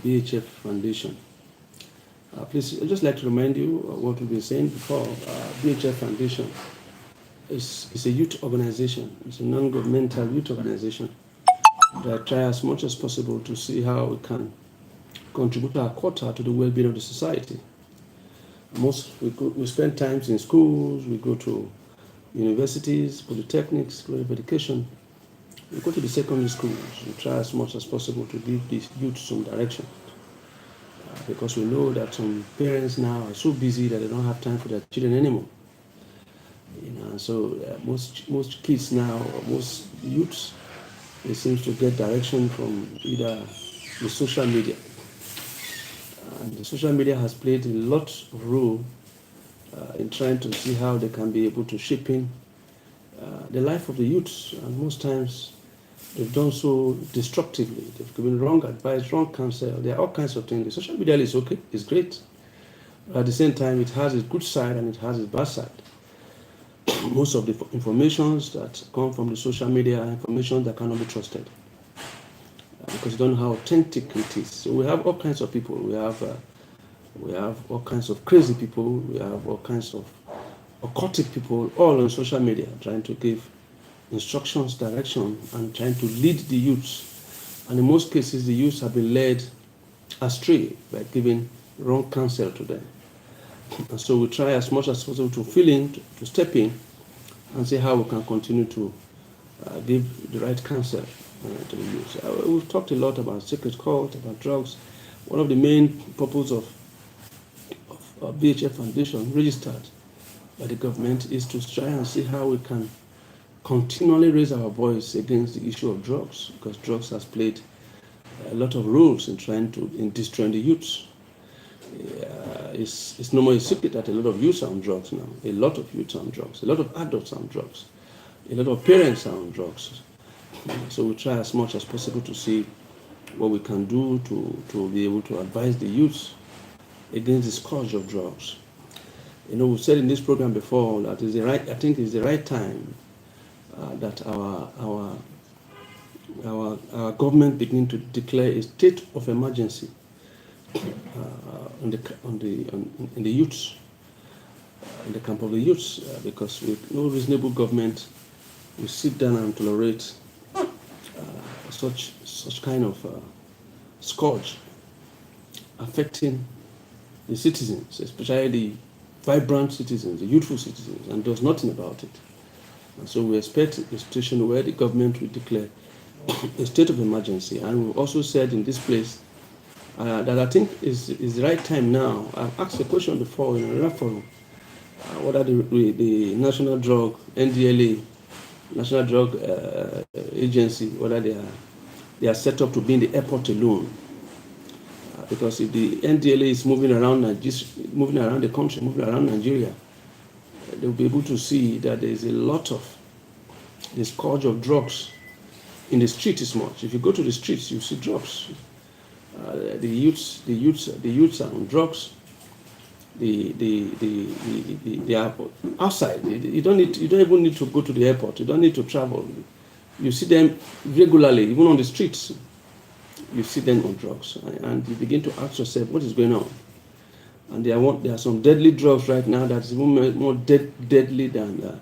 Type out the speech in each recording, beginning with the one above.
BHF Foundation. Please, I'd just like to remind you of what we've been saying before. BHF Foundation is a youth organization. It's a non-governmental youth organization that try as much as possible to see how we can contribute our quota to the well-being of the society. We spend time in schools, we go to universities, polytechnics, school of education. We go to the secondary schools. We try as much as possible to give these youth some direction. Because we know that some parents now are so busy that they don't have time for their children anymore. So most kids now, most youths, they seem to get direction from either the social media. And the social media has played a lot of role in trying to see how they can be able to shape in the life of the youths. And most times they've done so destructively. They've given wrong advice, wrong counsel. There are all kinds of things. The social media is okay, it's great. But at the same time, it has its good side and it has its bad side. Most of the informations that come from the social media are information that cannot be trusted. Because you don't know how authentic it is. So we have all kinds of people. We have all kinds of crazy people. We have all kinds of occultic people all on social media trying to give instructions, direction, and trying to lead the youths. And in most cases, the youths have been led astray by giving wrong counsel to them. And so we try as much as possible to fill in, to step in, and see how we can continue to give the right counsel to the youth. We've talked a lot about secret cult, about drugs. One of the main purposes of BHF Foundation, registered by the government, is to try and see how we can continually raise our voice against the issue of drugs, because drugs has played a lot of roles in destroying the youths. It's no more a secret that a lot of youths are on drugs now. A lot of youths are on drugs. A lot of adults are on drugs. A lot of parents are on drugs. So we try as much as possible to see what we can do to be able to advise the youths against the scourge of drugs. We've said in this program before that I think it's the right time that our government begin to declare a state of emergency in the youths, in the camp of the youths, because with no reasonable government will sit down and tolerate such kind of scourge affecting the citizens, especially the vibrant citizens, the youthful citizens, and does nothing about it. And so we expect a situation where the government will declare a state of emergency. And we've also said in this place that I think is the right time now. I've asked a question before in a referendum, whether the National Drug, NDLA, National Drug Agency, whether they are set up to be in the airport alone. Because if the NDLA is moving around the country, moving around Nigeria, they'll be able to see that there is a lot of the scourge of drugs in the street is much. If you go to the streets, you see drugs. The youths are on drugs. They are outside. You don't even need to go to the airport. You don't need to travel. You see them regularly, even on the streets. You see them on drugs, and you begin to ask yourself, what is going on? And there are some deadly drugs right now that is even more deadly than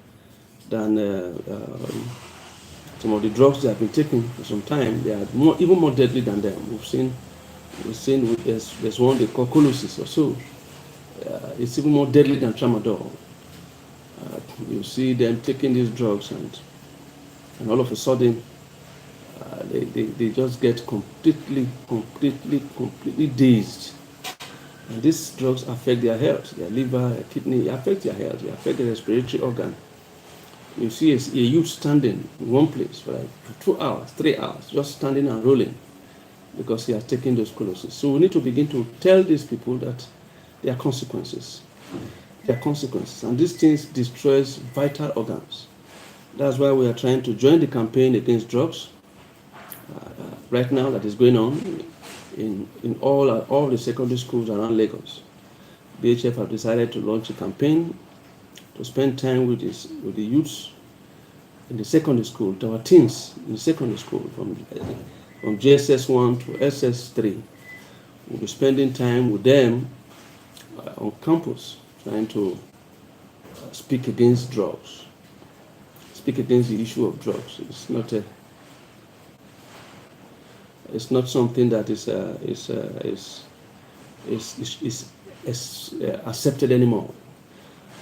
some of the drugs that have been taken for some time. They are even more deadly than them. We've seen there's one they call Colossus or so. It's even more deadly than tramadol. You see them taking these drugs, and all of a sudden they just get completely dazed. And these drugs affect their health, their liver, their kidney, affect their health, they affect their respiratory organ. You see a youth standing in one place for like 2 hours, 3 hours, just standing and rolling because he has taken those colossus. So we need to begin to tell these people that there are consequences. There are consequences. And these things destroys vital organs. That's why we are trying to join the campaign against drugs right now that is going on in all the secondary schools around Lagos. BHF have decided to launch a campaign to spend time with the youths in the secondary school, to our teens in the secondary school, from JSS 1 to SS 3, We'll be spending time with them on campus, trying to speak against drugs, speak against the issue of drugs. It's not something that is accepted anymore.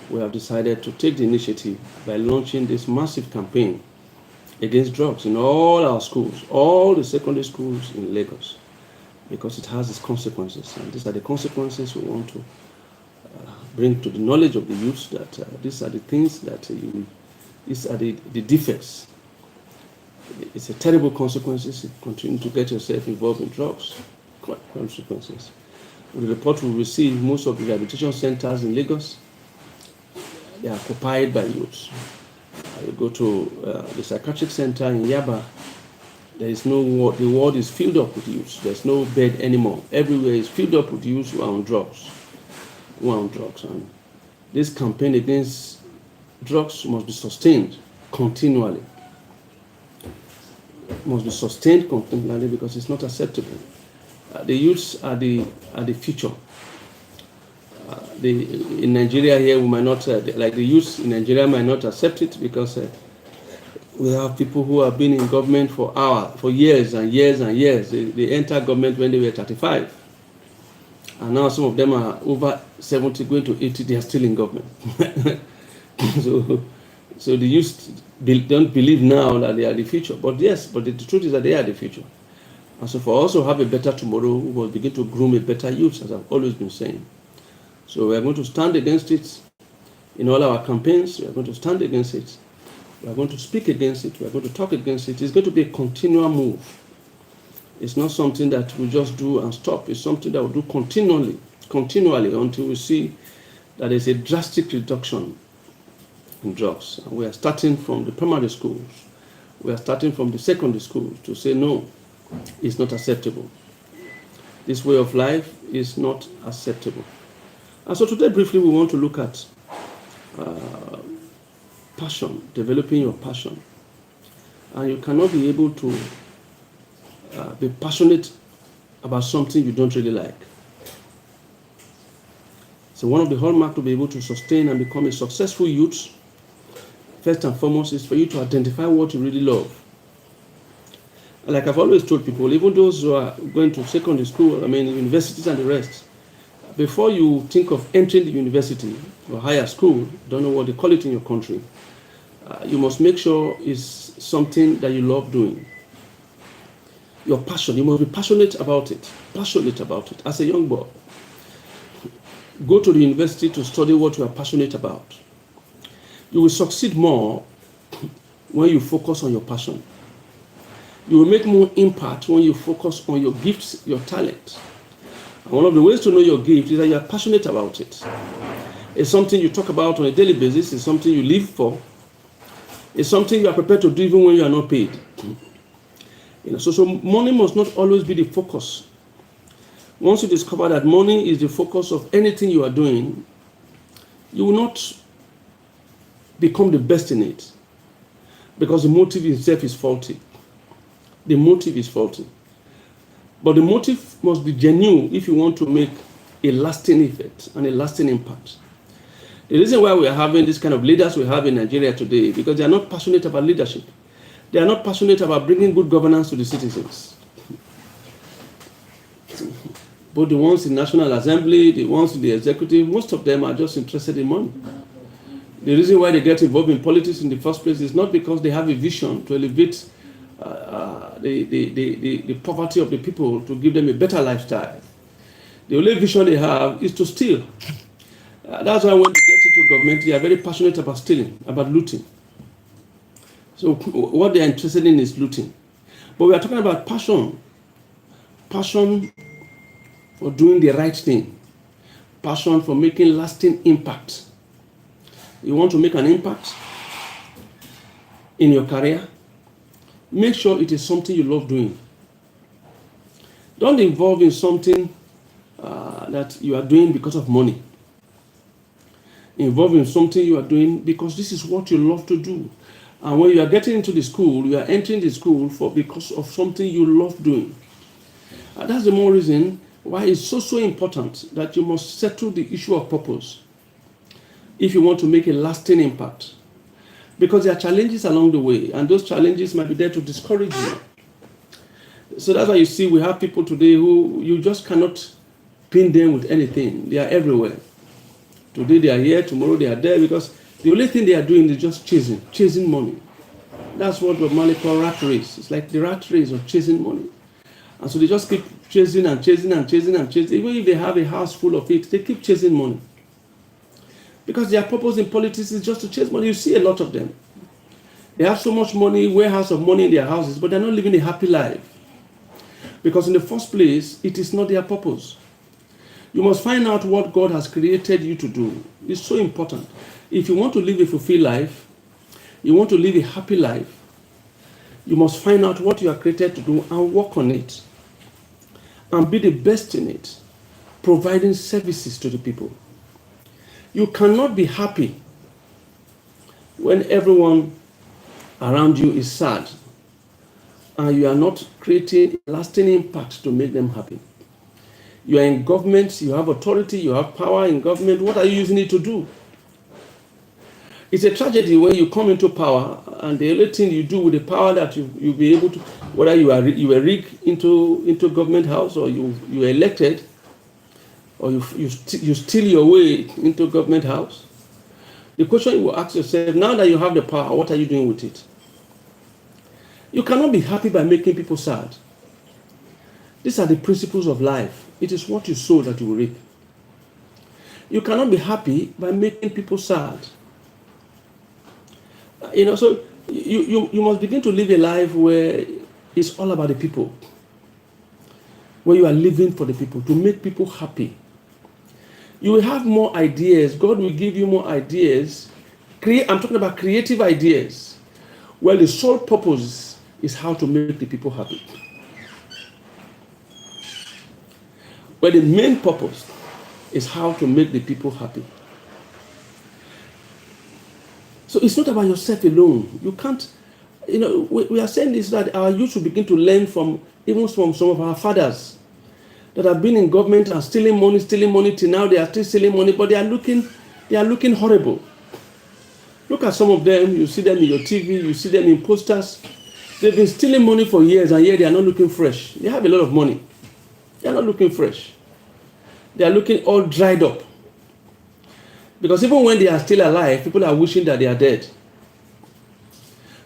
We have decided to take the initiative by launching this massive campaign against drugs in all our schools, all the secondary schools in Lagos, because it has its consequences. And these are the consequences we want to bring to the knowledge of the youth, that these are the things that these are the defects. It's a terrible consequences if you continue to get yourself involved in drugs. Consequences. With the report we receive, most of the rehabilitation centers in Lagos, they are occupied by youths. You go to the psychiatric center in Yaba, there is no ward. The ward is filled up with youths. There's no bed anymore. Everywhere is filled up with youths who are on drugs. And this campaign against drugs must be sustained continually. Because it's not acceptable. The youths are the future. In Nigeria here, we might not, like the youths in Nigeria might not accept it, because we have people who have been in government for years and years and years. They entered government when they were 35. And now some of them are over 70, going to 80, they are still in government. So the youth don't believe now that they are the future. But yes, the truth is that they are the future. And so for us to have a better tomorrow, we will begin to groom a better youth, as I've always been saying. So we are going to stand against it in all our campaigns. We are going to stand against it. We are going to speak against it. We are going to talk against it. It's going to be a continual move. It's not something that we just do and stop. It's something that we'll do continually until we see that there's a drastic reduction in drugs. And we are starting from the primary schools. We are starting from the secondary schools to say no, it's not acceptable. This way of life is not acceptable. And so today, briefly, we want to look at passion, developing your passion. And you cannot be able to be passionate about something you don't really like. So one of the hallmarks to be able to sustain and become a successful youth, first and foremost, is for you to identify what you really love. And like I've always told people, even those who are going to secondary school, universities and the rest, before you think of entering the university or higher school, don't know what they call it in your country, you must make sure it's something that you love doing. Your passion, you must be passionate about it as a young boy. Go to the university to study what you are passionate about. You will succeed more when you focus on your passion. You will make more impact when you focus on your gifts, your talent. And one of the ways to know your gift is that you are passionate about it. It's something you talk about on a daily basis. It's something you live for. It's something you are prepared to do even when you are not paid. So money must not always be the focus. Once you discover that money is the focus of anything you are doing, you will not become the best in it, because the motive itself is faulty. The motive is faulty. But the motive must be genuine if you want to make a lasting effect and a lasting impact. The reason why we are having this kind of leaders we have in Nigeria today, because they are not passionate about leadership. They are not passionate about bringing good governance to the citizens. Both the ones in National Assembly, the ones in the executive, most of them are just interested in money. The reason why they get involved in politics in the first place is not because they have a vision to elevate the poverty of the people, to give them a better lifestyle. The only vision they have is to steal. That's why when they get into government, they are very passionate about stealing, about looting. So what they are interested in is looting. But we are talking about passion. Passion for doing the right thing. Passion for making lasting impact. You want to make an impact in your career? Make sure it is something you love doing. Don't involve in something that you are doing because of money. Involve in something you are doing because this is what you love to do. And when you are getting into the school, you are entering the school because of something you love doing. That's the more reason why it's so important that you must settle the issue of purpose if you want to make a lasting impact. Because there are challenges along the way, and those challenges might be there to discourage you. So that's why you see we have people today who you just cannot pin them with anything. They are everywhere. Today they are here, tomorrow they are there, because the only thing they are doing is just chasing money. That's what Bob Marley called rat race. It's like the rat race of chasing money. And so they just keep chasing and chasing and chasing and chasing. Even if they have a house full of it, they keep chasing money. Because their purpose in politics is just to chase money. You see a lot of them. They have so much money, warehouse of money in their houses, but they're not living a happy life. Because in the first place, it is not their purpose. You must find out what God has created you to do. It's so important. If you want to live a fulfilled life, you want to live a happy life, you must find out what you are created to do and work on it. And be the best in it, providing services to the people. You cannot be happy when everyone around you is sad and you are not creating a lasting impact to make them happy. You are in government, you have authority, you have power in government. What are you using it to do? It's a tragedy when you come into power and the only thing you do with the power that you'll be able to, whether you were rigged into government house, or you were elected, or you steal your way into government house. The question you will ask yourself, now that you have the power, what are you doing with it? You cannot be happy by making people sad. These are the principles of life. It is what you sow that you will reap. You cannot be happy by making people sad. So you must begin to live a life where it's all about the people. Where you are living for the people, to make people happy. You will have more ideas. God will give you more ideas. I'm talking about creative ideas. Well, the sole purpose is how to make the people happy. But the main purpose is how to make the people happy. So it's not about yourself alone. You can't, we are saying this, that our youth should begin to learn from some of our fathers that have been in government and stealing money till now. They are still stealing money, but they are looking horrible. Look at some of them. You see them in your TV, you see them in posters. They've been stealing money for years, and yet they are not looking fresh. They have a lot of money. They are not looking fresh. They are looking all dried up. Because even when they are still alive, people are wishing that they are dead.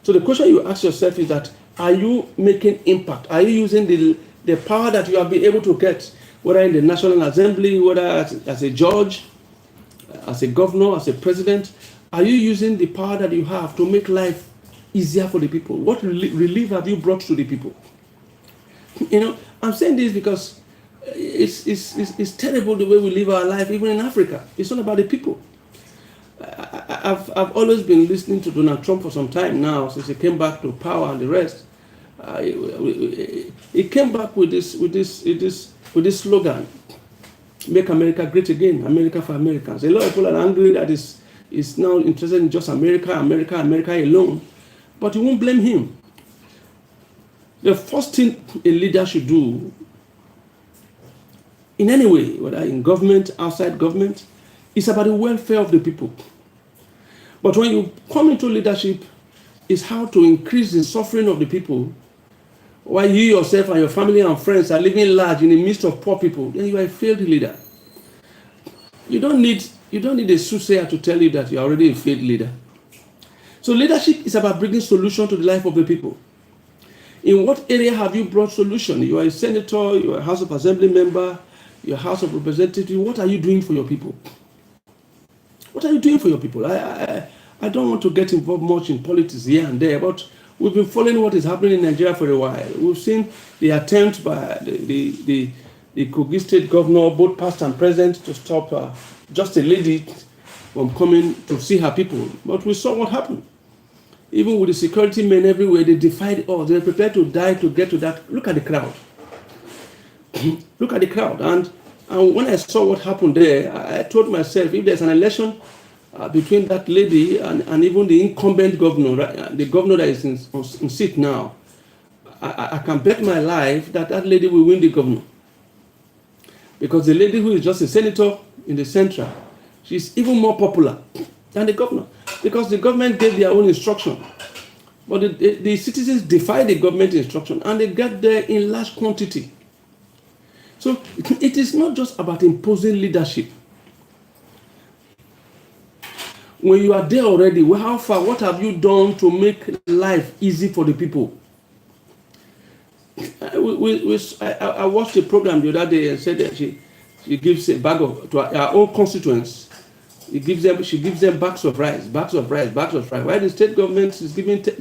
So the question you ask yourself is that, are you making impact? Are you using the power that you have been able to get, whether in the National Assembly, whether as a judge, as a governor, as a president? Are you using the power that you have to make life easier for the people? What relief have you brought to the people? I'm saying this because it's terrible the way we live our life, even in Africa. It's not about the people. I've always been listening to Donald Trump for some time now, since he came back to power and the rest. He came back with this slogan, "Make America Great Again, America for Americans." A lot of people are angry that is now interested in just America alone, but you won't blame him. The first thing a leader should do, in any way, whether in government, outside government, is about the welfare of the people. But when you come into leadership, it's how to increase the suffering of the people, while you yourself and your family and friends are living large in the midst of poor people. Then you are a failed leader. You don't need a soothsayer to tell you that you are already a failed leader. So leadership is about bringing solution to the life of the people. In what area have you brought solution? You are a senator, you are a House of Assembly member, you are a House of Representatives. What are you doing for your people? What are you doing for your people? I don't want to get involved much in politics here and there, but we've been following what is happening in Nigeria for a while. We've seen the attempt by the Kogi State governor, both past and present, to stop just a lady from coming to see her people. But we saw what happened. Even with the security men everywhere, they defied us. They were prepared to die to get to that. Look at the crowd. Look at the crowd. And when I saw what happened there, I told myself, if there's an election between that lady and even the incumbent governor, the governor that is in seat now, I can bet my life that lady will win the governor. Because the lady who is just a senator in the central, she's even more popular than the governor. Because the government gave their own instruction. But the citizens defy the government instruction and they get there in large quantity. So it is not just about imposing leadership. When you are there already, well, how far, what have you done to make life easy for the people? I watched a program the other day and said that she gives a bag of, to our own constituents, she gives them bags of rice. While the state government is giving 5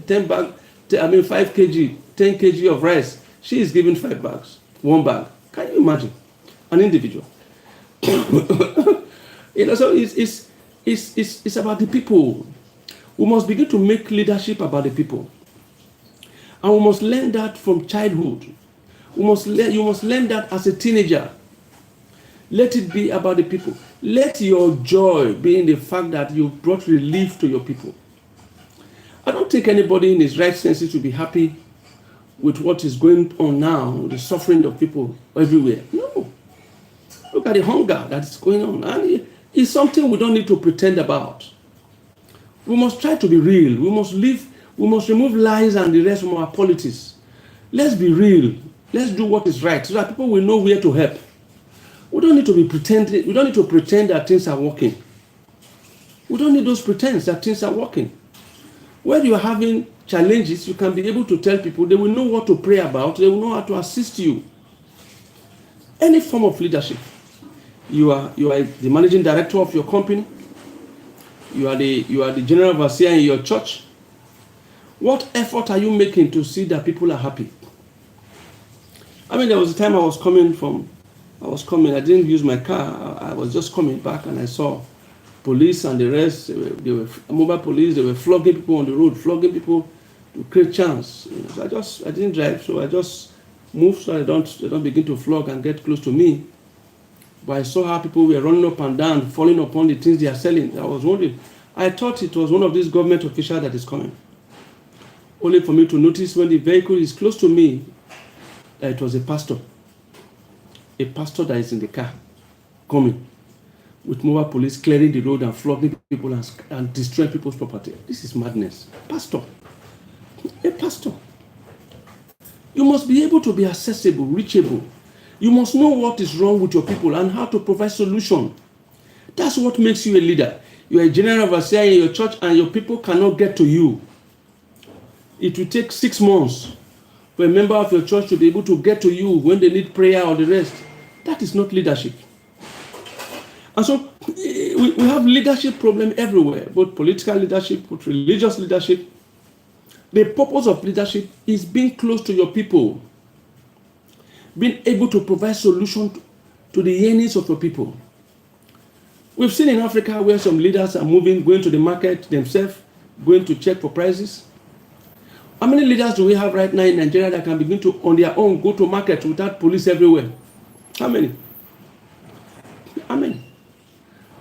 kg, 10 kg of rice, she is giving 5 bags, 1 bag. Can you imagine? An individual. So it's about the people. We must begin to make leadership about the people. And we must learn that from childhood. You must learn that as a teenager. Let it be about the people. Let your joy be in the fact that you brought relief to your people. I don't think anybody in his right senses will be happy with what is going on now, the suffering of people everywhere. No. Look at the hunger that is going on. And it's something we don't need to pretend about. We must try to be real. We must remove lies and the rest from our politics. Let's be real. Let's do what is right so that people will know where to help. We don't need to be pretending. We don't need to pretend that things are working. We don't need those pretense that things are working. When you are having challenges, you can be able to tell people. They will know what to pray about. They will know how to assist you. Any form of leadership. You are the managing director of your company. You are the general overseer in your church. What effort are you making to see that people are happy? I mean, there was a time I was coming, I didn't use my car. I was just coming back and I saw police and the rest, they were mobile police, they were flogging people on the road, flogging people to create chance. So I didn't drive, so I just moved so they don't begin to flog and get close to me. But I saw how people were running up and down, falling upon the things they are selling. I was wondering, I thought it was one of these government officials that is coming. Only for me to notice when the vehicle is close to me, that it was a pastor. A pastor that is in the car, coming, with mobile police clearing the road and flogging people and destroying people's property. This is madness. Pastor. A pastor. You must be able to be accessible, reachable. You must know what is wrong with your people and how to provide solution. That's what makes you a leader. You are a general overseer in your church and your people cannot get to you. It will take 6 months for a member of your church to be able to get to you when they need prayer or the rest. That is not leadership. And so we have leadership problem everywhere, both political leadership, both religious leadership. The purpose of leadership is being close to your people, being able to provide solution to the yearnings of your people. We've seen in Africa where some leaders are going to the market themselves, going to check for prices. How many leaders do we have right now in Nigeria that can begin to, on their own, go to market without police everywhere? How many? How many?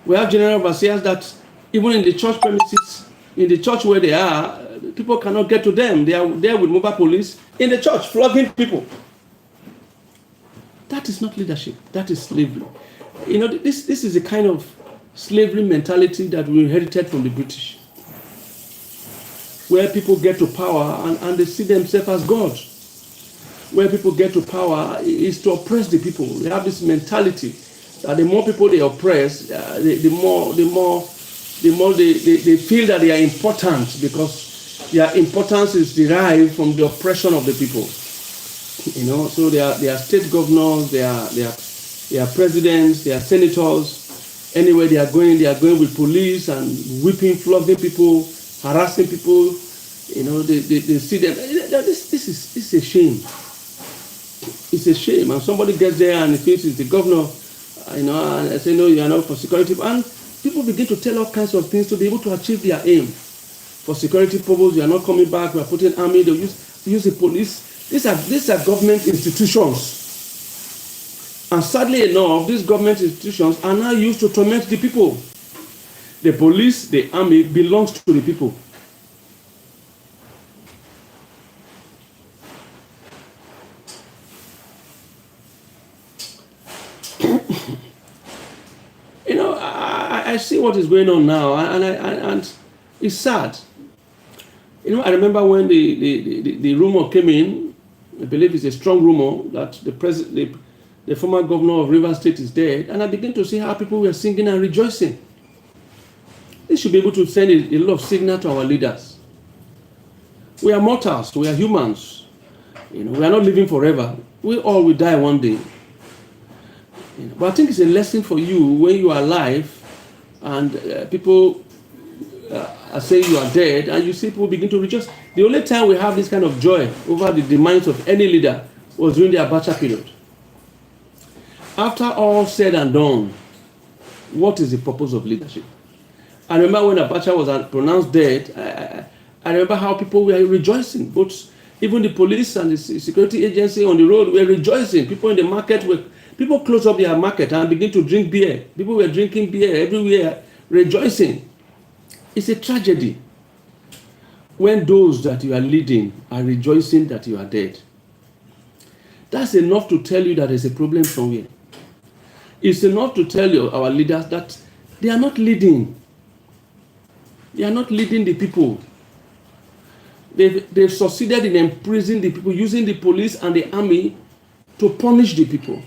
We have general overseers that even in the church premises, in the church where they are, people cannot get to them. They are there with mobile police in the church, flogging people. That is not leadership. That is slavery. You know, this is a kind of slavery mentality that we inherited from the British, where people get to power and they see themselves as God. Where people get to power is to oppress the people. They have this mentality that the more people they oppress, the more they feel that they are important, because their importance is derived from the oppression of the people. You know, so they are state governors, they are presidents, they are senators. Anywhere they are going with police and whipping, flogging people, harassing people. You know, they see them. This is a shame. It's a shame. And somebody gets there and thinks it's the governor, you know, and I say, no, you are not for security. And people begin to tell all kinds of things to be able to achieve their aim. For security purposes, you are not coming back, we are putting army, they use the police. These are government institutions. And sadly enough, these government institutions are now used to torment the people. The police, the army belongs to the people. I see what is going on now, and it's sad. I remember when the rumor came in. I believe it's a strong rumor that the former governor of Rivers State is dead, and I began to see how people were singing and rejoicing. They should be able to send a lot of signal to our leaders. We are mortals. We are humans. We are not living forever. We all will die one day. But I think it's a lesson for you when you are alive and people are saying you are dead, and you see people begin to rejoice. The only time we have this kind of joy over the demise of any leader was during the Abacha period. After all said and done, what is the purpose of leadership? I remember when Abacha was pronounced dead, I remember how people were rejoicing. But even the police and the security agency on the road were rejoicing. People in the market people closed up their market and began to drink beer. People were drinking beer everywhere, rejoicing. It's a tragedy when those that you are leading are rejoicing that you are dead. That's enough to tell you that there's a problem somewhere. It's enough to tell you, our leaders, that they are not leading. They are not leading the people. They've succeeded in imprisoning the people, using the police and the army to punish the people.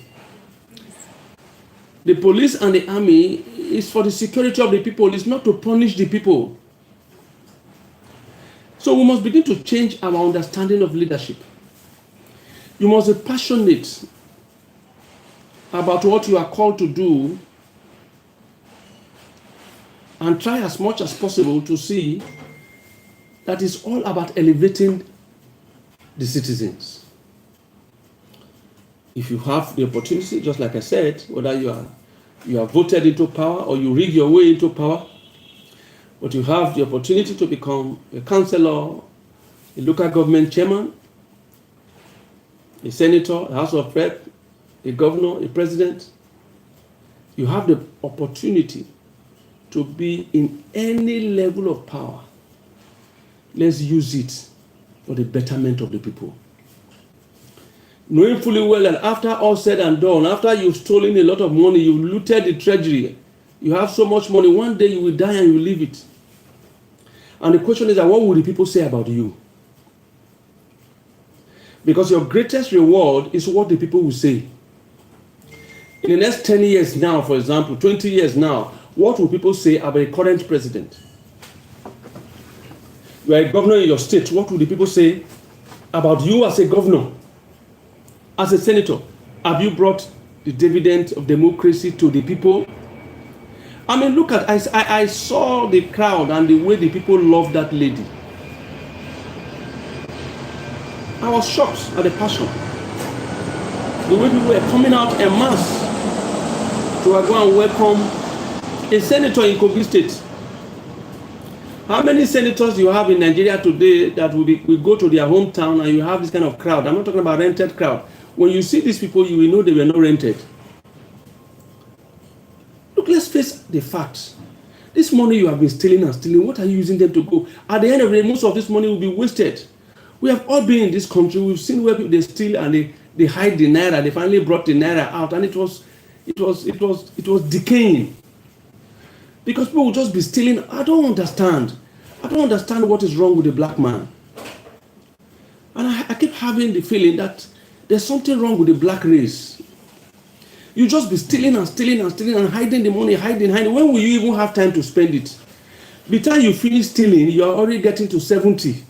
The police and the army is for the security of the people. It's not to punish the people. So we must begin to change our understanding of leadership. You must be passionate about what you are called to do and try as much as possible to see that it's all about elevating the citizens. If you have the opportunity, just like I said, whether you are voted into power or you rig your way into power, but you have the opportunity to become a councillor, a local government chairman, a senator, a House of Rep, a governor, a president, you have the opportunity to be in any level of power. Let's use it for the betterment of the people. Knowing fully well that after all said and done, after you've stolen a lot of money, you've looted the treasury, you have so much money, one day you will die and you will leave it. And the question is that what will the people say about you? Because your greatest reward is what the people will say. In the next 10 years now, for example, 20 years now, what will people say about the current president? You are a governor in your state. What will the people say about you as a governor? As a senator, have you brought the dividend of democracy to the people? I mean, look at, I saw the crowd and the way the people loved that lady. I was shocked at the passion. The way people were coming out en masse to go and welcome a senator in Kogi State. How many senators do you have in Nigeria today that will go to their hometown and you have this kind of crowd? I'm not talking about rented crowd. When you see these people, you will know they were not rented. Look, let's face the facts. This money you have been stealing and stealing, what are you using them to go? At the end of the day, most of this money will be wasted. We have all been in this country. We've seen where people they steal and they hide the naira. They finally brought the naira out, and it was decaying. Because people will just be stealing. I don't understand. I don't understand what is wrong with the black man. And I keep having the feeling that there's something wrong with the black race. You just be stealing and stealing and stealing and hiding the money, hiding. When will you even have time to spend it? By the time you finish stealing, you are already getting to 70.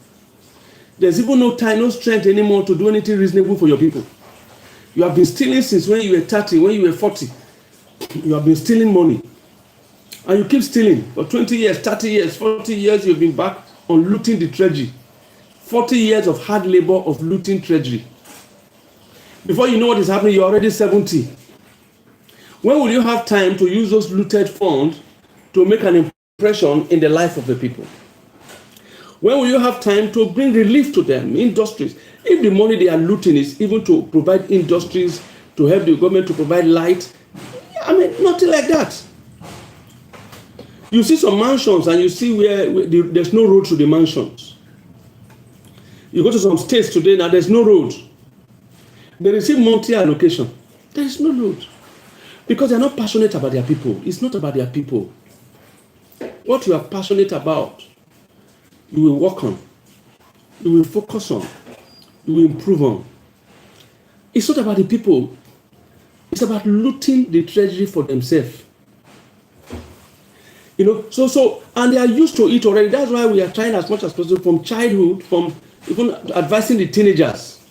There's even no time, no strength anymore to do anything reasonable for your people. You have been stealing since when you were 30, when you were 40. You have been stealing money. And you keep stealing for 20 years, 30 years, 40 years. You've been back on looting the treasury. 40 years of hard labor of looting treasury. Before you know what is happening, you're already 70. When will you have time to use those looted funds to make an impression in the life of the people? When will you have time to bring relief to them, industries? If the money they are looting is even to provide industries, to help the government to provide light, I mean, nothing like that. You see some mansions and you see where there's no road to the mansions. You go to some states today, now there's no road. They receive monthly allocation. There is no road. Because they're not passionate about their people. It's not about their people. what you are passionate about, you will work on, you will focus on, you will improve on. It's not about the people. It's about looting the treasury for themselves. You know, and they are used to it already. That's why we are trying as much as possible from childhood, from even advising the teenagers,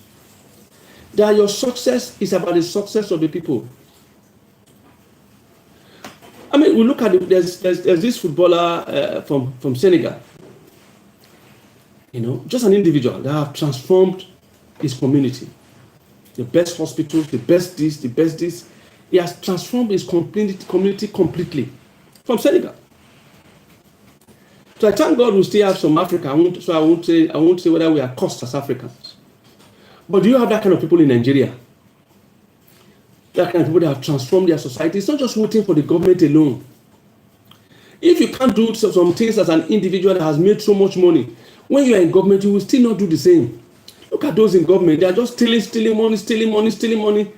that your success is about the success of the people. I mean, we look at there's this footballer from Senegal, you know, just an individual that have transformed his community. The best hospitals, the best this. He has transformed his community completely from Senegal. So I thank God we still have some Africa. I won't say whether we are cursed as Africans. But do you have that kind of people in Nigeria? That kind of people that have transformed their society. It's not just waiting for the government alone. If you can't do some things as an individual that has made so much money, when you are in government, you will still not do the same. Look at those in government. They are just stealing money.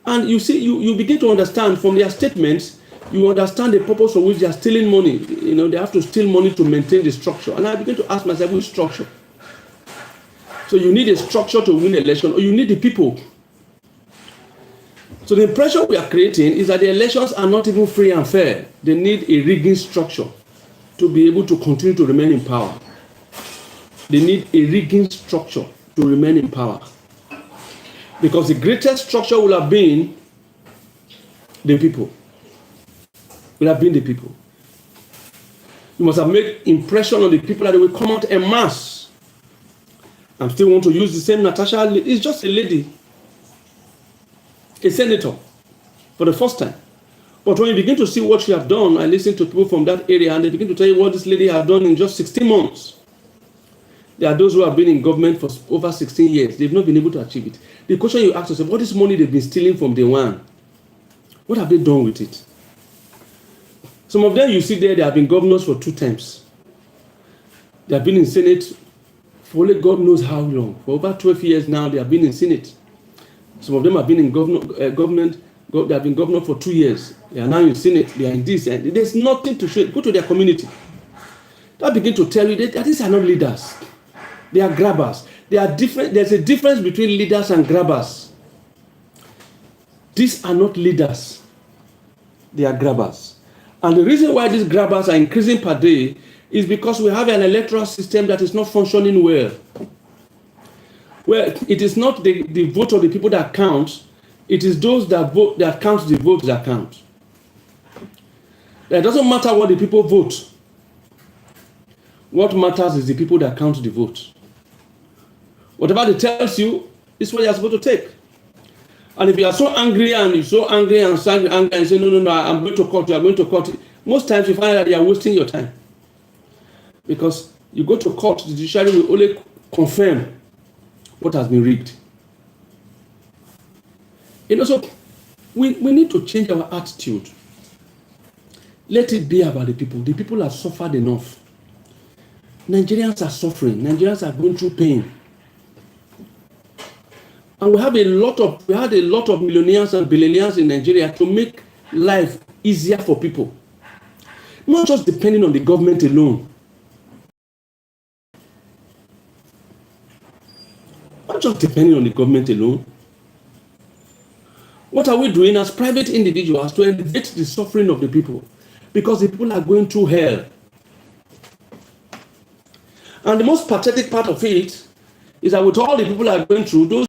And you see, you begin to understand from their statements, you understand the purpose for which they are stealing money. You know, they have to steal money to maintain the structure. And I begin to ask myself, which structure? So you need a structure to win an election, or you need the people. So the impression we are creating is that the elections are not even free and fair. They need a rigging structure to be able to continue to remain in power. They need a rigging structure to remain in power. Because the greatest structure will have been the people. Will have been the people. You must have made impression on the people that they will come out en masse. I still want to use the same Natasha. It's just a lady, a senator, for the first time. But when you begin to see what she has done, I listen to people from that area and they begin to tell you what this lady has done in just 16 months. There are those who have been in government for over 16 years. They've not been able to achieve it. The question you ask yourself, what is money they've been stealing from day one? What have they done with it? Some of them you see there, they have been governors for 2 terms. They have been in Senate for only God knows how long. For over 12 years now, they have been in Senate. Some of them have been in government. They have been governor for 2 years. They are now in Senate. They are in this. And there's nothing to show. Go to their community. That begin to tell you that these are not leaders. They are grabbers. They are different. There's a difference between leaders and grabbers. These are not leaders. They are grabbers. And the reason why these grabbers are increasing per day is because we have an electoral system that is not functioning well. Well, it is not the vote of the people that counts. It is those that vote that count the votes that count. It doesn't matter what the people vote. What matters is the people that count the vote. Whatever they tells you is what you're supposed to take. And if you are so angry and you're so angry and say, no, I'm going to court, you are going to court. Most times you find that you are wasting your time. Because you go to court, the judiciary will only confirm what has been rigged. You know, so we need to change our attitude. Let it be about the people. The people have suffered enough. Nigerians are suffering. Nigerians are going through pain. And we had a lot of millionaires and billionaires in Nigeria to make life easier for people. Not just depending on the government alone. Not just depending on the government alone. What are we doing as private individuals to elevate the suffering of the people? Because the people are going through hell. And the most pathetic part of it is that with all the people are going through, those